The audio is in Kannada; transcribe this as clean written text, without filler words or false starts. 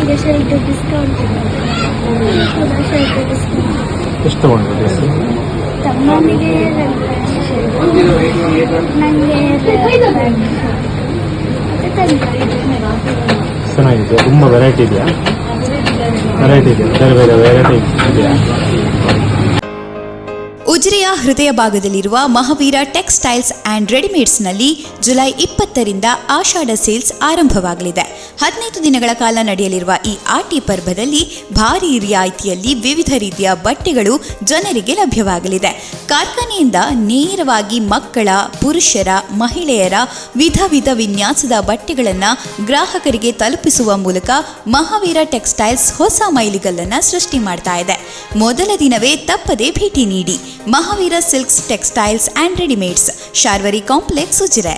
ಈಗ ಸ್ವಲ್ಪ ಡಿಸ್ಕೌಂಟ್ ಎಷ್ಟು ತಗೊಂಡ್ರಿ ಡ್ರೆಸ್? ತಮ್ಮನಿಗೆ ನನಗೆ ಚೆನ್ನಾಗಿದೆ. ತುಂಬ ವೆರೈಟಿ ಇದೆಯಾ? ಬೇರೆ ಬೇರೆ ವೆರೈಟಿ ಇದೆಯಾ? ಉಜಿರೆಯ ಹೃದಯ ಭಾಗದಲ್ಲಿರುವ ಮಹಾವೀರ ಟೆಕ್ಸ್ಟೈಲ್ಸ್ ಆ್ಯಂಡ್ ರೆಡಿಮೇಡ್ಸ್ನಲ್ಲಿ ಜುಲೈ 20ರಿಂದ ಆಷಾಢ ಸೇಲ್ಸ್ ಆರಂಭವಾಗಲಿದೆ. 15 ದಿನಗಳ ಕಾಲ ನಡೆಯಲಿರುವ ಈ ಆಟಿ ಪರ್ವದಲ್ಲಿ ಭಾರೀ ರಿಯಾಯಿತಿಯಲ್ಲಿ ವಿವಿಧ ರೀತಿಯ ಬಟ್ಟೆಗಳು ಜನರಿಗೆ ಲಭ್ಯವಾಗಲಿದೆ. ಕಾರ್ಖಾನೆಯಿಂದ ನೇರವಾಗಿ ಮಕ್ಕಳ, ಪುರುಷರ, ಮಹಿಳೆಯರ ವಿಧ ವಿನ್ಯಾಸದ ಬಟ್ಟೆಗಳನ್ನು ಗ್ರಾಹಕರಿಗೆ ತಲುಪಿಸುವ ಮೂಲಕ ಮಹಾವೀರ ಟೆಕ್ಸ್ಟೈಲ್ಸ್ ಹೊಸ ಮೈಲಿಗಲ್ಲನ್ನು ಸೃಷ್ಟಿ ಮಾಡ್ತಾ ಇದೆ. ಮೊದಲ ದಿನವೇ ತಪ್ಪದೇ ಭೇಟಿ ನೀಡಿ. Mahaveer silks textiles and readymades, Sharvari complex, Ujire.